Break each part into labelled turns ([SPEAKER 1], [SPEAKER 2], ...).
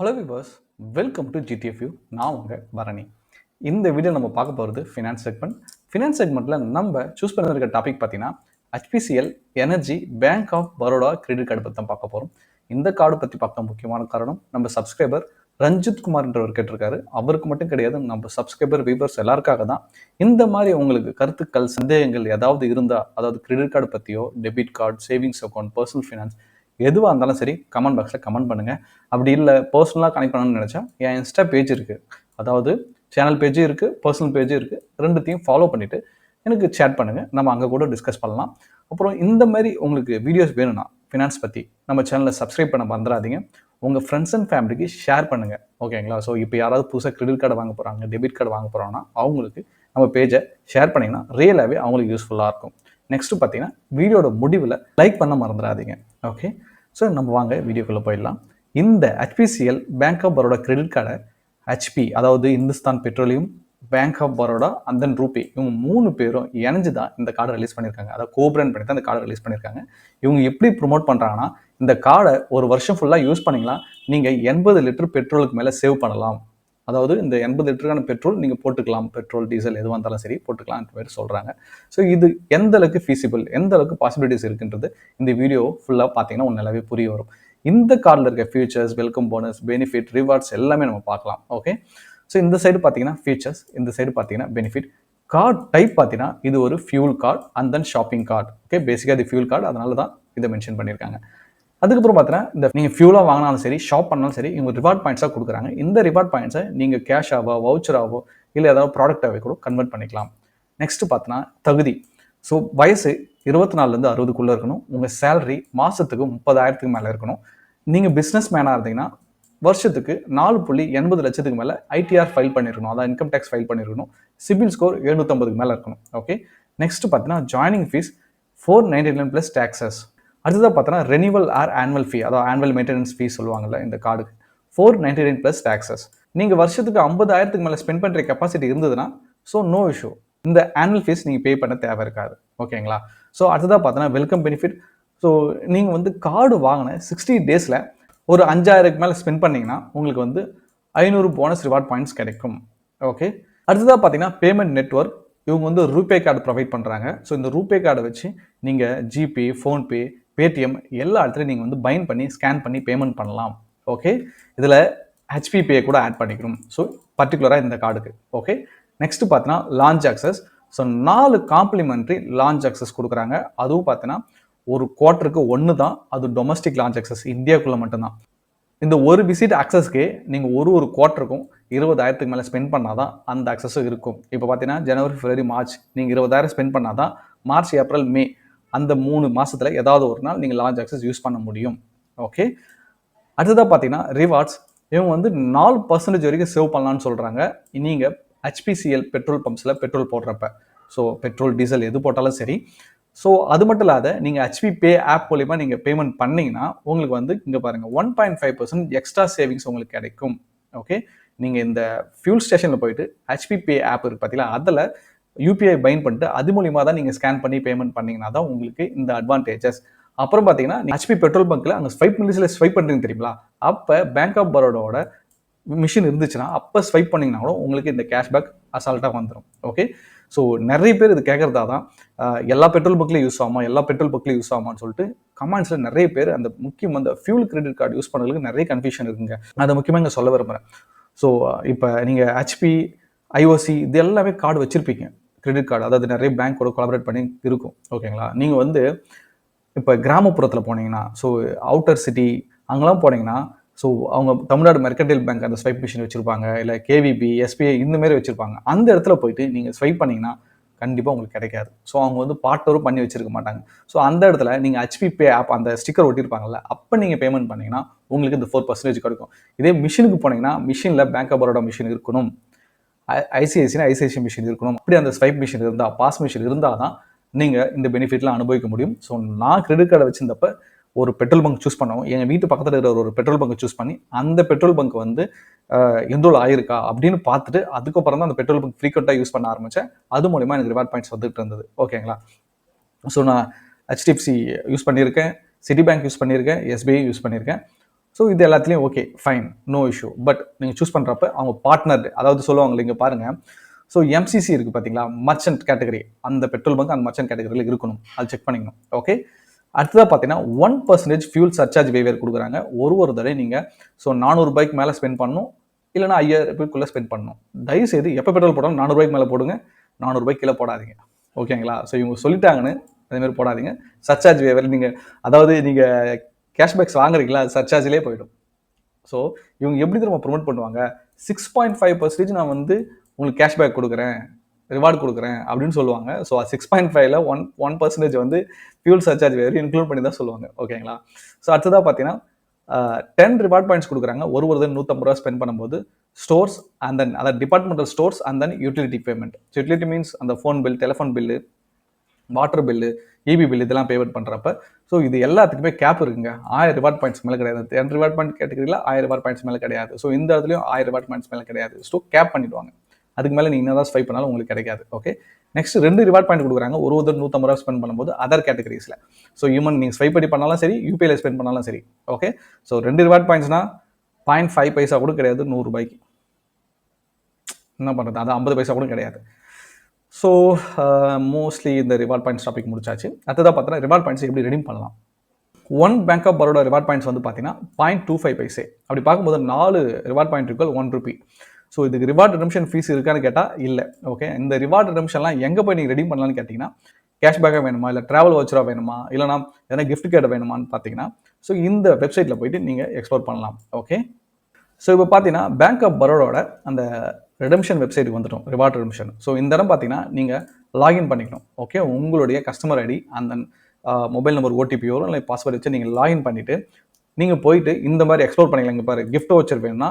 [SPEAKER 1] Hello viewers, welcome to GTFU. நான் உங்கள் பரணி. இந்த வீடியோ நம்ம பார்க்க போகிறது ஃபினான்ஸ் செக்மெண்ட். ஃபினான்ஸ் செக்மெண்ட்டில் நம்ம சூஸ் பண்ணிருக்க டாபிக் பார்த்தீங்கன்னா HPCL energy bank of Baroda credit card பற்றி தான் பார்க்க போகிறோம். இந்த கார்டு பற்றி பார்க்க முக்கியமான காரணம், நம்ம சப்ஸ்கிரைபர் ரஞ்சித் குமார்ன்றவர் கேட்டிருக்காரு. அவருக்கு மட்டும் கிடையாது, நம்ம சப்ஸ்கிரைபர் வியூவர்ஸ் எல்லாருக்காக தான். இந்த மாதிரி உங்களுக்கு கருத்துக்கள், சந்தேகங்கள் ஏதாவது இருந்தால், அதாவது கிரெடிட் கார்டு பற்றியோ, debit card, savings account, personal finance எதுவாக இருந்தாலும் சரி கமெண்ட் பாக்ஸில் கமெண்ட் பண்ணுங்கள். அப்படி இல்லை பர்சனலாக கனெக்ட் பண்ணணும்னு நினச்சா என் இன்ஸ்டா பேஜ் இருக்குது, அதாவது சேனல் பேஜும் இருக்குது, பர்சனல் பேஜும் இருக்குது. ரெண்டுத்தையும் ஃபாலோ பண்ணிவிட்டு எனக்கு சேட் பண்ணுங்கள், நம்ம அங்கே கூட டிஸ்கஸ் பண்ணலாம். அப்புறம் இந்த மாதிரி உங்களுக்கு வீடியோஸ் வேணும்னா ஃபினான்ஸ் பற்றி நம்ம சேனலை சப்ஸ்கிரைப் பண்ண மறந்துடாதீங்க. உங்கள் ஃப்ரெண்ட்ஸ் அண்ட் ஃபேமிலிக்கு ஷேர் பண்ணுங்கள், ஓகேங்களா? ஸோ இப்போ யாராவது புதுசாக கிரெடிட் கார்டு வாங்க போகிறாங்க, டெபிட் கார்டு வாங்க போகிறாங்கன்னா அவங்களுக்கு நம்ம பேஜை ஷேர் பண்ணிங்கன்னா ரியலாகவே அவங்களுக்கு யூஸ்ஃபுல்லாக இருக்கும். நெக்ஸ்ட்டு பார்த்தீங்கன்னா வீடியோட முடிவில் லைக் பண்ண மறந்துடாதீங்க. ஓகே, ஸோ நம்ம வாங்க வீடியோக்குள்ளே போயிடலாம். இந்த HPCL bank of Baroda credit கார்டை ஹெச்பி, அதாவது Hindustan petroleum, bank of Baroda and then RuPay, இவங்க 3 பேரும் இணைஞ்சு தான் இந்த கார்டை ரிலீஸ் பண்ணியிருக்காங்க. அதாவது கோபிராண்ட் பண்ணி தான் இந்த கார்டை ரிலீஸ் பண்ணியிருக்காங்க. இவங்க எப்படி ப்ரொமோட் பண்ணுறாங்கன்னா, இந்த கார்டை ஒரு வருஷம் ஃபுல்லாக யூஸ் பண்ணிங்களா நீங்கள் 80 லிட்டர் பெட்ரோலுக்கு மேலே சேவ் பண்ணலாம். அதாவது இந்த 80 லிட்டருக்கான பெட்ரோல் நீங்கள் போட்டுக்கலாம், பெட்ரோல் டீசல் எதுவாக இருந்தாலும் சரி போட்டுக்கலாம் மாதிரி சொல்கிறாங்க. ஸோ இது எந்த அளவுக்கு ஃபீஸிபிள், எந்த அளவுக்கு பாசிபிலிட்டிஸ் இருக்குன்றது இந்த வீடியோ ஃபுல்லாக பார்த்தீங்கன்னா ஒன்று நல்லாவே புரிய வரும். இந்த கார்டில் இருக்க features, welcome bonus, benefit, rewards எல்லாமே நம்ம பார்க்கலாம். ஓகே, ஸோ இந்த சைடு பார்த்தீங்கன்னா ஃபீச்சர்ஸ், இந்த சைடு பார்த்தீங்கன்னா பெனிஃபிட். கார்டு டைப் பார்த்தீங்கன்னா இது ஒரு fuel card and then shopping card. Okay, பேசிக்காக இது ஃபியூல் கார்டு, அதனால தான் இதை மென்ஷன் பண்ணியிருக்காங்க. அதுக்கப்புறம் பார்த்தீங்கன்னா இந்த நீங்கள் ஃபியூலாக வாங்கினாலும் சரி, ஷாப் பண்ணாலும் சரி, இவங்க ரிவார்ட் பாயிண்ட்ஸாக கொடுக்குறாங்க. இந்த ரிவார்ட் பாயிண்ட்ஸை நீங்கள் கேஷாவோ, வவுச்சராவோ, இல்லை ஏதாவது ப்ராடக்டாகவே கூட கன்வெர்ட் பண்ணிக்கலாம். நெக்ஸ்ட் பார்த்தீங்கன்னா தகுதி. ஸோ வயசு 24லேருந்து 60க்குள்ளே இருக்கணும். உங்கள் சேலரி மாதத்துக்கு 30,000க்கு மேலே இருக்கணும். நீங்கள் பிஸ்னஸ் மேனாக இருந்தீங்கன்னா வருஷத்துக்கு 4.80 லட்சத்துக்கு மேலே ஐடிஆர் ஃபைல் பண்ணியிருக்கணும், அதாவது இன்கம் டேக்ஸ் ஃபைல் பண்ணியிருக்கணும். சிபில் ஸ்கோர் 750க்கு மேலே இருக்கணும். ஓகே, நெக்ஸ்ட் பார்த்தீங்கன்னா ஜாயினிங் ஃபீஸ் 499 ப்ளஸ் டேக்ஸஸ். அடுத்ததாக பார்த்தோன்னா ரெனிவல் ஆர் ஆனுவல் ஃபீ, அதாவது ஆனுவல் மெயின்டெனன்ஸ் ஃபீஸ் சொல்லுவாங்கல்ல இந்த கார்டுக்கு, 499 ப்ளஸ் டேக்ஸஸ். நீங்கள் வருஷத்துக்கு 50,000க்கு மேலே ஸ்பெண்ட் பண்ணுற கெப்பாசிட்டி இருந்ததுன்னா ஸோ நோ இஷ்யூ, இந்த ஆனுவல் ஃபீஸ் நீங்கள் பே பண்ண தேவை இருக்காது. ஓகேங்களா? ஸோ அடுத்ததாக பார்த்தோன்னா வெல்கம் பெனிஃபிட். ஸோ நீங்கள் வந்து கார்டு வாங்கின 60 டேஸில் ஒரு 5,000க்கு மேலே ஸ்பெண்ட் பண்ணிங்கன்னா உங்களுக்கு வந்து 500 போனஸ் ரிவார்ட் பாயிண்ட்ஸ் கிடைக்கும். ஓகே, அடுத்ததாக பார்த்தீங்கன்னா பேமெண்ட் நெட்வொர்க். இவங்க வந்து ரூபே கார்டு ப்ரொவைட் பண்ணுறாங்க. ஸோ இந்த ரூபே கார்டை வச்சு நீங்கள் ஜிபே, ஃபோன்பே, பேடிஎம் எல்லா இடத்துலையும் நீங்கள் வந்து பைண்ட் பண்ணி ஸ்கேன் பண்ணி பேமெண்ட் பண்ணலாம். ஓகே, இதில் ஹெச்பி பே கூட ஆட் பண்ணிக்கணும். ஸோ பர்டிகுலராக இந்த கார்டுக்கு. ஓகே, நெக்ஸ்ட் பார்த்தீங்கன்னா lounge access. So 4 complimentary lounge access கொடுக்குறாங்க. அதுவும் பார்த்தீங்கன்னா ஒரு குவார்ட்டருக்கு 1 தான், அது டொமஸ்டிக் லான்ச் ஆக்சஸ், இந்தியாவுக்குள்ளே மட்டும்தான். இந்த ஒரு விசிட் ஆக்சஸ்க்கே நீங்கள் ஒரு குவார்ட்டருக்கும் 20,000க்கு மேலே ஸ்பெண்ட் பண்ணால் தான் அந்த ஆக்சஸும் இருக்கும். இப்போ பார்த்தீங்கன்னா ஜனவரி, பிப்ரவரி, மார்ச் நீங்கள் 20,000 ஸ்பெண்ட் பண்ணால் தான் மார்ச், ஏப்ரல், மே அந்த 3 மாதத்தில் ஏதாவது ஒரு நாள் நீங்கள் லான்ச் ஆக்சஸ் யூஸ் பண்ண முடியும். ஓகே, அடுத்ததாக பார்த்தீங்கன்னா ரிவார்ட்ஸ். இவங்க வந்து 4% வரைக்கும் சேவ் பண்ணலான்னு சொல்கிறாங்க நீங்கள் ஹெச்பிசிஎல் பெட்ரோல் பம்ப்ஸில் பெட்ரோல் போடுறப்ப. ஸோ பெட்ரோல், டீசல் எது போட்டாலும் சரி. ஸோ அது மட்டும் இல்லாத நீங்கள் ஹெச்பி பே ஆப் மூலிமா நீங்கள் பேமெண்ட் பண்ணிங்கன்னா உங்களுக்கு வந்து இங்கே பாருங்கள் 1.5% எக்ஸ்ட்ரா சேவிங்ஸ் உங்களுக்கு கிடைக்கும். ஓகே, நீங்கள் இந்த ஃபியூல் ஸ்டேஷனில் போயிட்டு ஹெச்பி பே ஆப் இருக்குது பார்த்தீங்களா, அதில் யூபிஐ பைண்ட் பண்ணிட்டு அது மூலிமா தான் நீங்கள் ஸ்கேன் பண்ணி பேமெண்ட் பண்ணிங்கன்னா தான் உங்களுக்கு இந்த அட்வான்டேஜஸ். அப்புறம் பார்த்தீங்கன்னா ஹெச்பி பெட்ரோல் பங்க்கில் அங்கே ஸ்வைப் மினிட்ஸில் ஸ்வைப் பண்ணுறீங்க தெரியுங்களா, அப்போ பேங்க் ஆஃப் பரோடாவோட மிஷின் இருந்துச்சுன்னா அப்போ ஸ்வைப் பண்ணிங்கன்னா கூட உங்களுக்கு இந்த கேஷ்பேக் அசால்ட்டாக வந்துடும். ஓகே, ஸோ நிறைய பேர் இது கேட்குறதா தான் எல்லா பெட்ரோல் பங்க்லையும் யூஸ் ஆகுமா, எல்லா பெட்ரோல் பங்க்லையும் யூஸ் ஆகுமான்னு சொல்லிட்டு கமெண்ட்ஸில் நிறைய பேர் அந்த முக்கியம் அந்த ஃபியூல் கிரெடிட் கார்டு யூஸ் பண்ணுறதுக்கு நிறைய கன்ஃபியூஷன் இருக்குங்க. அதை முக்கியமாக இங்கே சொல்ல விரும்புகிறேன். ஸோ இப்போ நீங்கள் ஹெச்பி, ஐஓசி இது எல்லாமே கார்டு வச்சுருப்பீங்க, கிரெடிட் கார்டு, அதாவது நிறைய பேங்க்கோட கொலாபரேட் பண்ணி இருக்கும். ஓகேங்களா? நீங்கள் வந்து இப்போ கிராமப்புறத்தில் போனீங்கன்னா, ஸோ அவுட்டர் சிட்டி அங்கெல்லாம் போனீங்கன்னா, ஸோ அவங்க தமிழ்நாடு மெர்கன்டைல் பேங்க் அந்த ஸ்வைப் மிஷின் வச்சுருப்பாங்க, இல்லை கேவிபி, எஸ்பிஐ இந்தமாரி வச்சுருப்பாங்க. அந்த இடத்துல போயிட்டு நீங்கள் ஸ்வைப் பண்ணிங்கன்னா கண்டிப்பாக உங்களுக்கு கிடைக்காது. ஸோ அவங்க வந்து பார்ட்னரும் பண்ணி வச்சிருக்க மாட்டாங்க. ஸோ அந்த இடத்துல நீங்கள் ஹெச்பி பே ஆப் அந்த ஸ்டிக்கர் ஒட்டியிருப்பாங்கல்ல, அப்போ நீங்கள் பேமெண்ட் பண்ணிங்கன்னா உங்களுக்கு இந்த 4% கிடைக்கும். இதே மிஷினுக்கு போனீங்கன்னா மிஷினில் பேங்க் ஆஃப் பரோடா மிஷின் இருக்கணும், ஐசிஐசி மிஷின் இருக்கணும். அப்படி அந்த ஸ்வைப் மிஷின் இருந்தால், பாஸ் மிஷின் இருந்தால் தான் நீங்கள் இந்த பெனிஃபிட்லாம் அனுபவிக்க முடியும். ஸோ நான் கிரெடிட் கார்டை வச்சிருந்தப்ப ஒரு பெட்ரோல் பங்க் சூஸ் பண்ணோம். எங்கள் வீட்டு பக்கத்தில் இருக்கிற ஒரு பெட்ரோல் பங்க் சூஸ் பண்ணி அந்த பெட்ரோல் பங்க் வந்து எந்தோல் ஆயிருக்கா அப்படின்னு பார்த்துட்டு அதுக்கப்புறம் தான் அந்த பெட்ரோல் பங்க் ஃப்ரீக்வெண்ட்டாக யூஸ் பண்ண ஆரம்பித்தேன். அது மூலிமா எனக்கு ரிவார்ட் பாயிண்ட்ஸ் வந்துட்டு இருந்தது. ஓகேங்களா? ஸோ நான் ஹெச்டிஎஃப்சி யூஸ் பண்ணியிருக்கேன், சிட்டி பேங்க் யூஸ் பண்ணியிருக்கேன், எஸ்பிஐ யூஸ் பண்ணியிருக்கேன். ஸோ இது எல்லாத்துலேயும் okay fine, no issue. But நீங்கள் சூஸ் பண்ணுறப்ப அவங்க பார்ட்னர், அதாவது சொல்லுவாங்க இங்கே பாருங்கள். ஸோ எம்சிசி இருக்குது பார்த்தீங்களா, மர்ச்சன்ட் கேட்டகரி, அந்த பெட்ரோல் பங்க் அந்த மர்ச்சன்ட் கேட்டகரியில் இருக்கணும், அது செக் பண்ணிக்கணும். ஓகே. அடுத்ததாக பார்த்தீங்கன்னா 1% ஃபியூல் சர்சார்ஜ் வேவியர் கொடுக்குறாங்க. ஒரு தடவை நீங்கள் ஸோ 400 ரூபாய்க்கு மேலே ஸ்பெண்ட் பண்ணணும், இல்லைனா 5000 ரூபாய்க்குள்ளே ஸ்பெண்ட் பண்ணணும். தயவுசெய்து எப்போ பெட்ரோல் போட்டாலும் 400 ரூபாய்க்கு மேலே போடுங்க, 400 ரூபாய்க்கு கீழே போடாதீங்க. ஓகேங்களா? ஸோ இவங்க சொல்லிட்டாங்கன்னு அதேமாதிரி போடாதீங்க. சர்சார்ஜ் வேவியர் நீங்கள், அதாவது நீங்கள் கேஷ்பேக்ஸ் வாங்குறீங்களா, அது சர்சார்ஜ்லேயே போயிடும். ஸோ இவங்க எப்படி திரும்ப ப்ரொமோட் பண்ணுவாங்க, 6.5% நான் வந்து உங்களுக்கு கேஷ்பேக் கொடுக்குறேன், ரிவார்டு கொடுக்குறேன் அப்படின்னு சொல்லுவாங்க. ஸோ 6.5ல 1% வந்து ஃபியூல் சர்சார்ஜ் வேறு இன்க்ளூட் பண்ணி தான் சொல்லுவாங்க. ஓகேங்களா? ஸோ அடுத்ததாக பார்த்தீங்கன்னா 10 ரிவார்ட் பாயிண்ட்ஸ் கொடுக்குறாங்க. ஒரு 150 ரூபா ஸ்பெண்ட் பண்ணும்போது ஸ்டோர்ஸ் அண்ட் தென் அதாவது departmental stores and then utility payment. Utility means அந்த phone bill, telephone bill, water bill, EB bill இதெல்லாம் பேமெண்ட் பண்ணுறப்ப ஸோ இது எல்லாத்துக்குமே கேப் இருக்குங்க. 1000 ரிவார்ட் பாயிண்ட்ஸ் மேலே கிடையாது. 10 ரிவார்ட் பாயிண்ட் கேட்டகரியில் 1000 ரிவார்ட் பாயிண்ட்ஸ் மேலே கிடையாது. ஸோ இந்த இடத்துலையும் 1000 ரிவார்ட் பாயிண்ட்ஸ் மேலே கிடையாது. ஸோ கேப் பண்ணிடுவாங்க. அதுக்கு மேலே நீங்கள் என்ன தான் ஸ்வைப் பண்ணாலும் உங்களுக்கு கிடைக்காது. ஓகே. நெக்ஸ்ட் 2 ரிவார்ட் பாயிண்ட் கொடுக்குறாங்க. ஒரு 150 ரூபா ஸ்பெண்ட் பண்ணும்போது அதர் கேட்டகரிஸில். ஸோ ஈவன் நீங்கள் ஸ்வைப் பண்ணி பண்ணாலும் சரி, யூபிஐல ஸ்பெண்ட் பண்ணாலும் சரி. ஓகே. ஸோ 2 ரிவார்ட் பாயிண்ட்ஸ்னா 0.5 பைசா கூட கிடையாது 100 ரூபாய்க்கு. என்ன பண்ணுறது, அது 50 பைசா கூட கிடையாது. ஸோ மோஸ்ட்லி இந்த ரிவார்ட் பாயிண்ட்ஸ் டாபிக் முடிச்சாச்சு. அடுத்ததாக பார்த்தீங்கன்னா ரிவார்ட் பாயிண்ட்ஸ் எப்படி ரெடீம் பண்ணலாம். One bank of Baroda reward points வந்து பார்த்தீங்கன்னா 0.25 பைசே. அப்படி பார்க்கும்போது 4 reward point equal 1 rupee. So இதுக்கு ரிவார்ட் ரிடம்ஷன் ஃபீஸ் இருக்கான்னு கேட்டால் இல்லை. ஓகே. இந்த ரிவார்ட் ரிடம்ஷன்லாம் எங்கே போய் நீங்கள் ரெடீம் பண்ணலான்னு கேட்டிங்கன்னா, கேஷ்பேக்காக வேணுமா, இல்லை ட்ராவல் வவுச்சராக வேணுமா, இல்லைனா எதனா கிஃப்ட் கார்டு வேணுமான்னு பார்த்தீங்கன்னா ஸோ இந்த வெப்சைட்டில் போயிட்டு நீங்கள் எக்ஸ்ப்ளோர் பண்ணலாம். ஓகே. ஸோ இப்போ பார்த்தீங்கன்னா பேங்க் ஆஃப் பரோடாவோட அந்த ரெடம்ஷன் வெப்சைட்டுக்கு வந்துட்டோம், ரிவார்ட் ரெடம்ஷன். ஸோ இந்த இடம் பார்த்தீங்கன்னா நீங்கள் லாகின் பண்ணிக்கணும். ஓகே. உங்களுடைய கஸ்டமர் ஐடி அந்த மொபைல் நம்பர் ஓடிபி வரும், இல்லை பாஸ்வேர்டு வச்சு நீங்கள் லாகின் பண்ணிவிட்டு நீங்கள் போயிட்டு இந்த மாதிரி எக்ஸ்ப்ளோர் பண்ணிக்கலாம். இங்கே பாரு, கிஃப்ட் வவுச்சர் வேணும்னா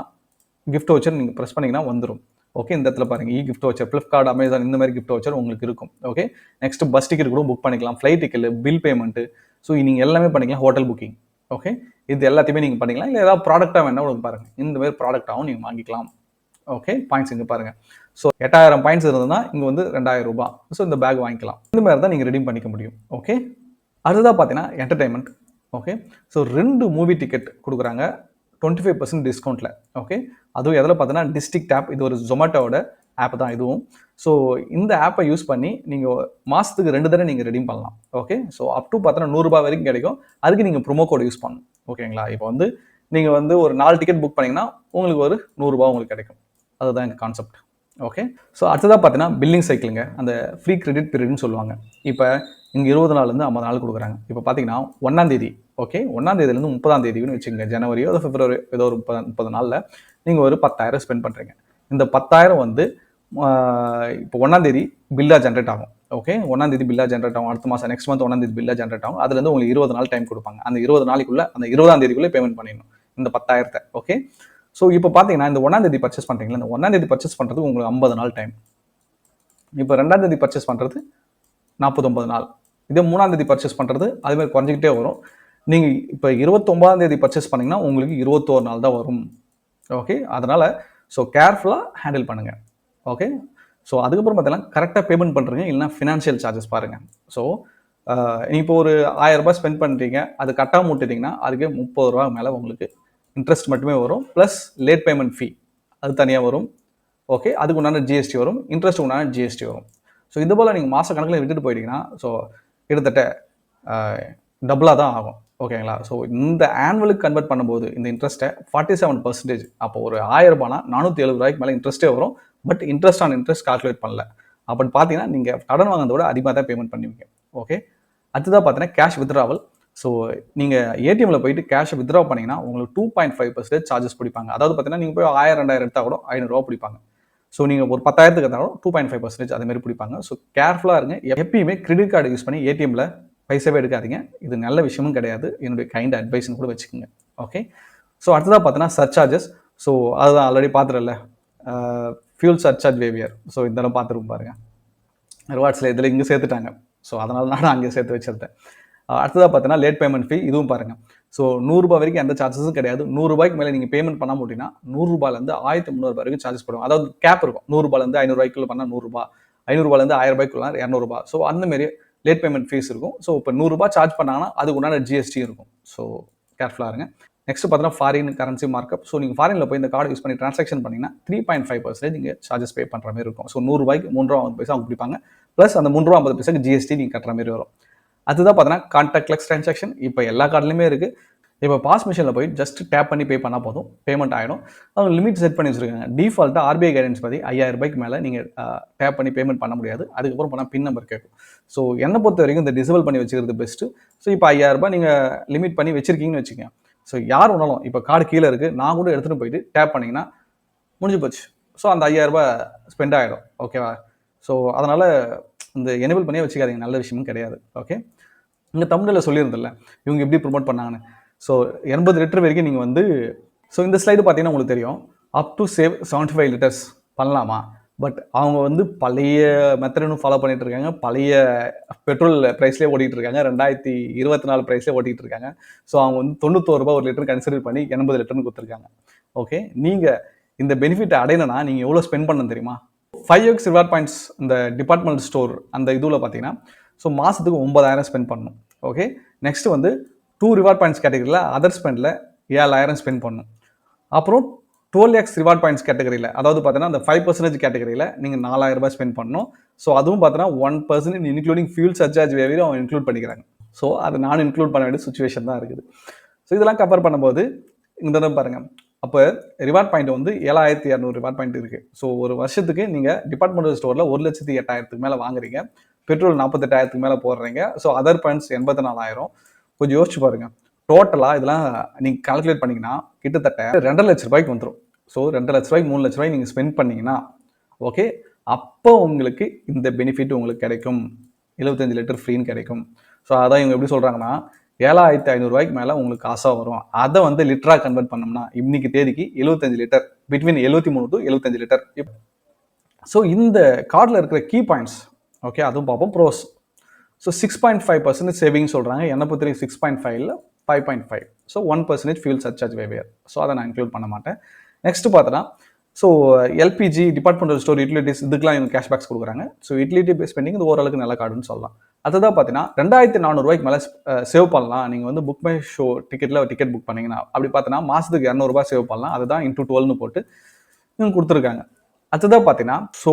[SPEAKER 1] கிஃப்ட் வவுச்சர் நீங்கள் ப்ரெஸ் பண்ணிங்கன்னா வந்துடும். ஓகே. இந்த இடத்துல பாருங்கள், கிஃப்ட் வவுச்சர், ஃப்ளிப்கார்ட், அமேசான் இந்த மாதிரி கிஃப்ட் வவுச்சர் உங்களுக்கு இருக்கும். ஓகே. நெக்ஸ்ட் பஸ் டிக்கெட் கூட புக் பண்ணிக்கலாம், flight ticket, bill payment, so நீங்கள் எல்லாமே பண்ணிக்கலாம், ஹோட்டல் புக்கிங். ஓகே. இது எல்லாத்தையுமே நீங்கள் பண்ணிக்கலாம். இல்லை ஏதாவது ப்ராடக்டாக வேணால் உங்களுக்கு பாருங்கள், இந்த மாதிரி ப்ராடக்டாகவும் நீங்கள் வாங்கிக்கலாம். ஓகே. பாயிண்ட்ஸ் இங்கே பாருங்கள். ஸோ 8000 பாயிண்ட்ஸ் இருந்ததுன்னா இங்கே வந்து 2000 ரூபாய். ஸோ இந்த பேக் வாங்கிக்கலாம். இந்த மாதிரி தான் நீங்கள் ரெடீம் பண்ணிக்க முடியும். ஓகே. அடுத்ததாக பார்த்தீங்கன்னா entertainment. Okay. So 2 movie ticket கொடுக்குறாங்க 25% டிஸ்கவுண்ட்டில். ஓகே. அதுவும் எதில் பார்த்தீங்கன்னா டிஸ்ட்ரிக்ட் ஆப். இது ஒரு ஜொமேட்டோட ஆப் தான் இதுவும். ஸோ இந்த ஆப்பை யூஸ் பண்ணி நீங்கள் மாதத்துக்கு 2 தடவை நீங்கள் ரெடீம் பண்ணலாம். ஓகே. ஸோ அப் டு பார்த்தீங்கன்னா 100 ரூபாய் வரைக்கும் கிடைக்கும். அதுக்கு நீங்கள் ப்ரோமோ கோட் யூஸ் பண்ணணும். ஓகேங்களா? இப்போ வந்து நீங்கள் வந்து ஒரு 4 டிக்கெட் புக் பண்ணிங்கன்னா உங்களுக்கு ஒரு 100 ரூபாய் உங்களுக்கு கிடைக்கும். அதுதான் எங்கள் கான்செப்ட். ஓகே. ஸோ அடுத்ததாக பார்த்தீங்கன்னா பில்லிங் சைக்கிளுங்க, அந்த ஃப்ரீ கிரெடிட் பீரியட்னு சொல்லுவாங்க. இப்போ இங்கே 20 நாள்லேருந்து 50 நாள் கொடுக்குறாங்க. இப்போ பார்த்தீங்கன்னா 1ஆம் தேதி, ஓகே, 1ஆம் தேதியிலேருந்து 30ஆம் தேதினு வச்சுக்கோங்க, ஜனவரியோ இல்லை பிப்ரவரியோ ஏதோ ஒரு 30 நாளில் நீங்கள் ஒரு 10,000 ஸ்பெண்ட் பண்ணுறீங்க. இந்த 10,000 வந்து இப்போ 1ஆம் தேதி பில்லாக ஜென்ரேட் ஆகும். ஓகே. 1ஆம் தேதி பில்லாக ஜென்ரேட் ஆகும். அடுத்த மாதம் நெக்ஸ்ட் மந்த் 1ஆம் தேதி பில்லாக ஜென்ரேட் ஆகும். அதுலேருந்து உங்களுக்கு 20 நாள் டைம் கொடுப்பாங்க. அந்த 20 நாளைக்குள்ளே, அந்த 20ஆம் தேதிக்குள்ளே பேமெண்ட் பண்ணிடணும் இந்த 10,000. ஓகே. ஸோ இப்போ பார்த்தீங்கன்னா இந்த 1ஆம் தேதி பர்ச்சேஸ் பண்ணுறீங்களா, இந்த 1ஆம் தேதி பர்ச்சேஸ் பண்ணுறதுக்கு உங்களுக்கு 50 நாள் டைம். இப்போ 2ஆம் தேதி பர்ச்சேஸ் பண்ணுறது 49 நாள். இதே 3ஆம் தேதி பர்ச்சேஸ் பண்ணுறது அதுமாதிரி குறைஞ்சிக்கிட்டே வரும். நீங்கள் இப்போ 29ஆம் தேதி பர்ச்சேஸ் பண்ணிங்கன்னா உங்களுக்கு 21 நாள் தான் வரும். ஓகே. அதனால் ஸோ கேர்ஃபுல்லாக ஹேண்டில் பண்ணுங்கள். ஓகே. ஸோ அதுக்கப்புறம் பார்த்தீங்கன்னா கரெக்டாக பேமெண்ட் பண்ணுறீங்க, இல்லைனா ஃபினான்ஷியல் சார்ஜஸ் பாருங்கள். ஸோ இப்போ ஒரு 1000 ரூபாய் ஸ்பெண்ட் பண்ணுறீங்க, அது கட்டாமல் விட்டுட்டிங்கன்னா அதுக்கு 30 ரூபா மேலே உங்களுக்கு இன்ட்ரெஸ்ட் மட்டுமே வரும். ப்ளஸ் லேட் பேமெண்ட் ஃபீ அது தனியாக வரும். ஓகே. அதுக்கு உண்டான ஜிஎஸ்டி வரும், இன்ட்ரெஸ்ட் உண்டான ஜிஎஸ்டி வரும். ஸோ இது போல் நீங்கள் மாத கணக்கில் விட்டுட்டு போயிட்டீங்கன்னா ஸோ கிட்டத்தட்ட டபுளாக தான் ஆகும். ஓகேங்களா? ஸோ இந்த ஆனுவலுக்கு கன்வெர்ட் பண்ணும்போது இந்த இன்ட்ரெஸ்ட்டை 47%, அப்போ ஒரு 1000 ரூபாய்னா 470 ரூபாய்க்கு மேலே இன்ட்ரெஸ்ட்டே வரும். But interest on interest calculate பண்ணல. அப்படி பார்த்தீங்கன்னா நீங்கள் கடன் வாங்குறத விட அதிகமாக தான் பேமெண்ட் பண்ணுவீங்க. ஓகே. அடுத்ததாக பார்த்தீங்கன்னா கேஷ் வித்ட்ராவல். ஸோ நீங்கள் ஏடிஎம்மில் போயிட்டு கேஷை வித்ட்ரா பண்ணிங்கன்னா உங்களுக்கு 2.5% சார்ஜஸ் பிடிப்பாங்க. அதாவது பார்த்தீங்கன்னா நீங்கள் போய் 1000 2000 எடுத்தால் கூட 500 ரூபா பிடிப்பாங்க. ஸோ நீங்கள் ஒரு 10,000க்கு எடுத்தாலும் 2.5% அதுமாரி பிடிப்பாங்க. ஸோ கேர்ஃபுல்லாக இருங்க. எப்பயுமே கிரெடிட் கார்டு யூஸ் பண்ணி ஏடிஎம்மில் பைசாவே எடுக்காதீங்க. இது நல்ல விஷயமும் கிடையாது. என்னுடைய கைண்ட் அட்வைஸ்னு கூட வச்சுக்கோங்க. ஓகே. ஸோ அடுத்ததாக பார்த்தீங்கன்னா சர்சார்ஜஸ். ஸோ அதுதான் already பார்த்துடல, fuel surcharge waiver. So இதெல்லாம் பார்த்துருக்கும் பாருங்கள், ரிவார்ட்ஸில் இதில் இங்கே சேர்த்துட்டாங்க. ஸோ அதனால நான் அங்கே சேர்த்து வச்சுருந்தேன். அடுத்ததாக பார்த்தீங்கன்னா லேட் பேமெண்ட் ஃபீ. இதுவும் பாருங்கள். ஸோ 100 ரூபாய் வரைக்கும் எந்த சார்ஜஸும் கிடையாது. 100 ரூபாய்க்கு மேலே நீங்கள் பேமெண்ட் பண்ணாமல் அப்படின்னா 100 ரூபாயிலேருந்து 1300 வரைக்கும் சார்ஜஸ் போடுவோம். அதாவது கேப் இருக்கும். 100 ரூபாயிலேருந்து 500 ரூபாய்க்குள்ள பண்ணால் 100 ரூபாய், 500 ரூபாயிலேருந்து 1000 ரூபாய்க்குள்ள 200 ரூபாய். ஸோ அந்தமாரி லேட் பேமெண்ட் ஃபீஸ் இருக்கும். ஸோ இப்போ 100 ரூபாய் சார்ஜ் பண்ணாங்கன்னா அதுக்கு உண்டான ஜிஎஸ்டி இருக்கும். ஸோ கேர்ஃபுல்லாக இருங்க. நெக்ஸ்ட் பார்த்தீங்கன்னா ஃபாரின் கரன்சி மார்க்கப். ஸோ நீங்கள் ஃபாரினில் போய் இந்த கார்டு யூஸ் பண்ணி ட்ரான்சாக்ஷன் பண்ணிங்கன்னா 3.5% நீங்கள் சார்ஜஸ் பே பண்ணுற மாதிரி இருக்கும். ஸோ ₹100க்கு ₹3.50 அவங்க பிடிப்பாங்க. ப்ளஸ் அந்த ₹3.50 ஜிஎஸ்டி நீங்கள் கட்டுற மாதிரி வரும். அதுதான் பார்த்தீங்கன்னா கான்டாக்ட்லெஸ் ட்ரான்சாக்ஷன். இப்போ எல்லா கார்டுலையுமே இருக்குது. இப்போ பாஸ் மிஷினில் போய் ஜஸ்ட் டேப் பண்ணி பே பண்ணால் போதும், பேமெண்ட் ஆகிடும். அவங்க லிமிட் செட் பண்ணி வச்சுருக்காங்க. டிஃபால்ட்டாக ஆர்பிஐ கைடன்ஸ் பற்றி ₹5000 மேலே நீங்கள் டேப் பண்ணி பேமெண்ட் பண்ண முடியாது. அதுக்கப்புறம் போனால் பின் நம்பர் கேட்கும். ஸோ என்னை பொறுத்த வரைக்கும் இந்த டிசேபிள் பண்ணி வச்சுக்கிறது பெஸ்ட்டு. ஸோ இப்போ ₹5000 நீங்கள் லிமிட் பண்ணி வச்சுருக்கீங்கன்னு வச்சுக்கோங்க. ஸோ யார் ஒன்றாலும் இப்போ கார்டு கீழே இருக்குது, நான் கூட எடுத்துகிட்டு போயிட்டு டேப் பண்ணிங்கன்னா முடிஞ்சு போச்சு. ஸோ அந்த ₹5000 ஸ்பெண்ட் ஆகிடும். ஓகேவா? ஸோ அதனால் இந்த எனேபிள் பண்ணியே வச்சுக்காதீங்க, நல்ல விஷயமும் கிடையாது. ஓகே, இங்கே தமிழில் சொல்லியிருந்தில்ல இவங்க எப்படி ப்ரொமோட் பண்ணாங்கன்னு. ஸோ 80 லிட்டர் வரைக்கும் நீங்கள் வந்து, ஸோ இந்த ஸ்லைடு பார்த்தீங்கன்னா உங்களுக்கு தெரியும், அப் டு சேவ் 75 லிட்டர்ஸ் பண்ணலாமா. பட் அவங்க வந்து பழைய மெத்தடும் ஃபாலோ பண்ணிட்டு இருக்காங்க. பழைய பெட்ரோல் ப்ரைஸ்லேயே ஓடிட்டு இருக்காங்க. 2024 ப்ரைஸ்லேயே ஓட்டிகிட்டு இருக்காங்க. ஸோ அவங்க வந்து ₹91 ஒரு லிட்டர் கன்சிடர் பண்ணி 80 லிட்டர்னு கொடுத்துருக்காங்க. ஓகே, நீங்கள் இந்த பெனிஃபிட் அடையணும்னா நீங்கள் எவ்வளோ ஸ்பெண்ட் பண்ணணும் தெரியுமா? 5x ரிவார்ட் பாயிண்ட்ஸ் இந்த டிபார்ட்மெண்ட் ஸ்டோர் அந்த இதுவில் பார்த்தீங்கன்னா, ஸோ மாதத்துக்கு 9000 ஸ்பெண்ட் பண்ணணும். ஓகே, நெக்ஸ்ட் வந்து 2 ரிவார்ட் பாயிண்ட்ஸ் கேட்டகரியில் அதர் ஸ்பெண்டில் 7000 ஸ்பெண்ட் பண்ணணும். அப்புறம் 12x ரிவார்ட் பாயிண்ட்ஸ் கேட்டகரியில், அதாவது பார்த்தீங்கன்னா அந்த 5% கேட்டகரியில் நீங்கள் ₹4000 ஸ்பெண்ட் பண்ணணும். ஸோ அதுவும் பார்த்தீங்கன்னா 1% இன்க்ளூடிங் ஃபியூல் சர்சார்ஜ் வேவியும் அவங்க இன்க்ளூட் பண்ணிக்கிறாங்க. ஸோ அதை நான் இன்க்ளூட் பண்ண வேண்டிய சுச்சுவேஷன் தான் இருக்குது. ஸோ இதெல்லாம் கம்பேர் பண்ணும்போது இந்த பாருங்கள், அப்போ ரிவார்ட் பாயிண்ட் வந்து 7200 ரிவார்ட் பாயிண்ட் இருக்குது. ஸோ ஒரு வருஷத்துக்கு நீங்கள் டிபார்ட்மெண்டல் ஸ்டோரில் 1,08,000 மேலே வாங்குறீங்க, பெட்ரோல் 48,000 மேலே போடுறீங்க. So other points 84,000. கொஞ்சம் யோசிச்சு பாருங்கள். டோட்டலாக இதெல்லாம் நீங்கள் கால்குலேட் பண்ணிங்கன்னா கிட்டத்தட்ட ₹2,00,000 வந்துடும். ஸோ ₹2,00,000 ₹3,00,000 நீங்கள் ஸ்பெண்ட் பண்ணிங்கன்னா ஓகே, அப்போ உங்களுக்கு இந்த பெனிஃபிட் உங்களுக்கு கிடைக்கும். 75 லிட்டர் ஃப்ரீன்னு கிடைக்கும். ஸோ அதான் இவங்க எப்படி சொல்கிறாங்கன்னா, ₹7,500 மேலே உங்களுக்கு காசாக வரும். அதை வந்து லிட்டராக கன்வெர்ட் பண்ணோம்னா இன்னைக்கு தேதிக்கு 75 litre, between 73 to 75 litre. So இந்த கார்டில் இருக்கிற கீ பாயிண்ட்ஸ் ஓகே, அதுவும் பார்ப்போம். ப்ரோஸ், ஸோ 6.5% சேவிங் சொல்கிறாங்க. என்னை பொறுத்த 6.5 5.5. So 1% fuel surcharge waiver. So அதை நான் இன்க்ளூட் பண்ண மாட்டேன். நெக்ஸ்ட் பார்த்தோன்னா, so LPG departmental store utilities இதுக்கெலாம் இவங்க கேஷ்பேக்ஸ் கொடுக்குறாங்க. ஸோ யூட்டிலிட்டி பேஸ் ஸ்பெண்டிங் இது ஓரளவுக்கு நல்ல கார்டுன்னு சொல்லலாம். அதுதான் பார்த்தீங்கன்னா ₹2,400 மேலே சேவ் பண்ணலாம். நீங்கள் வந்து புக் மை ஷோ டிக்கெட்டில் டிக்கெட் புக் பண்ணிங்கன்னா அப்படி பார்த்தீங்கன்னா மாதத்துக்கு ₹200 சேவ் பண்ணலாம். அதுதான் into 12னு போட்டு இவங்க கொடுத்துருக்காங்க. அதுதான் பார்த்தீங்கன்னா, ஸோ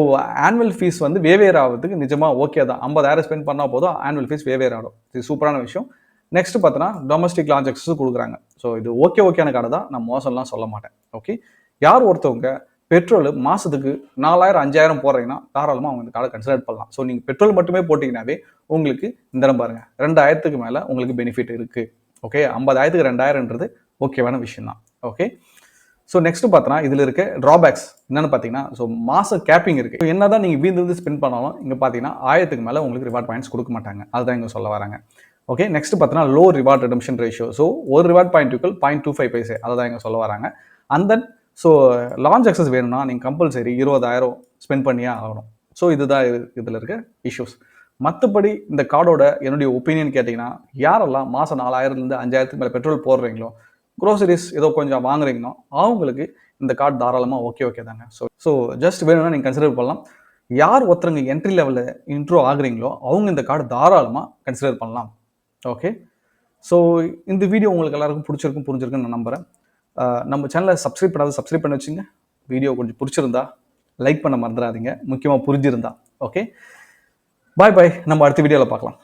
[SPEAKER 1] ஆனுவல் ஃபீஸ் வந்து வேவேர் ஆகிறதுக்கு நிஜமாக ஓகே தான். 50,000 ஸ்பெண்ட் பண்ணால் போதும், ஆனுவல் ஃபீஸ் வேவேர் ஆகும். இது சூப்பரான விஷயம். நெக்ஸ்ட் பார்த்தோன்னா டொமஸ்டிக் லான்ச் அக்சஸ் கொடுக்குறாங்க. ஸோ இது ஓகேயான கார்டு தான், நான் மோசம்லாம் சொல்ல மாட்டேன். ஓகே, யார் ஒருத்தவங்க பெட்ரோல் மாதத்துக்கு 4,000 5,000 போடுறீங்கன்னா தாராளமாக அவங்க இந்த கார்டை கன்சிடர் பண்ணலாம். ஸோ நீங்கள் பெட்ரோல் மட்டுமே போட்டிங்கனாவே உங்களுக்கு இந்த பாருங்க 2,000 மேலே உங்களுக்கு பெனிஃபிட் இருக்குது. ஓகே, 50,000க்கு 2,000ன்றது ஓகேவான விஷயம் தான். ஓகே, ஸோ நெக்ஸ்ட் பார்த்தோன்னா இதில் இருக்க ட்ராபேக்ஸ் என்னென்னு பார்த்தீங்கன்னா, ஸோ மாத கேப்பிங் இருக்குது. என்ன தான் நீங்கள் வீந்து ஸ்பெண்ட் பண்ணாலும் இங்கே பார்த்தீங்கன்னா 1000க்கு மேலே உங்களுக்கு ரிவார்ட் பாயிண்ட்ஸ் கொடுக்க மாட்டாங்க. அதுதான் இங்கே சொல்ல வராங்க. ஓகே, நெக்ஸ்ட் பார்த்தோன்னா low reward redemption ratio. So ஒரு ரிவார்ட் பாயிண்ட் ஈக்குவல் 0.25 பைசே. அதை தான் இங்கே சொல்ல வராங்க. And then so launch access வேணும்னா நீங்கள் கம்பல்சரி 20,000 ஸ்பெண்ட் பண்ணியே ஆகணும். ஸோ இதுதான் இதில் இருக்க இஷ்யூஸ். மற்றபடி இந்த கார்டோட என்னுடைய ஒப்பீனியன் கேட்டிங்கன்னா, யாரெல்லாம் மாதம் 4,000லேருந்து 5,000 மேலே பெட்ரோல் போடுறீங்களோ, க்ரோசரிஸ் ஏதோ கொஞ்சம் வாங்குறீங்களோ அவங்களுக்கு இந்த கார்டு தாராளமாக ஓகே தாங்க. ஸோ ஜஸ்ட் வேணும்னா நீங்கள் கன்சிடர் பண்ணலாம். யார் ஒருத்தருங்க என்ட்ரி லெவலில் இன்ட்ரோ ஆகுறீங்களோ அவங்க இந்த கார்டு தாராளமாக கன்சிடர் பண்ணலாம். ஓகே, ஸோ இந்த வீடியோ உங்களுக்கு எல்லாருக்கும் பிடிச்சிருக்கும் புரிஞ்சிருக்குன்னு நான் நம்புகிறேன். நம்ம சேனலை சப்ஸ்கிரைப் பண்ணி வச்சுங்க. வீடியோ கொஞ்சம் பிடிச்சிருந்தா லைக் பண்ண மறந்துடாதீங்க, முக்கியமாக புரிஞ்சிருந்தா. ஓகே, பாய் நம்ம அடுத்த வீடியோவில் பார்க்கலாம்.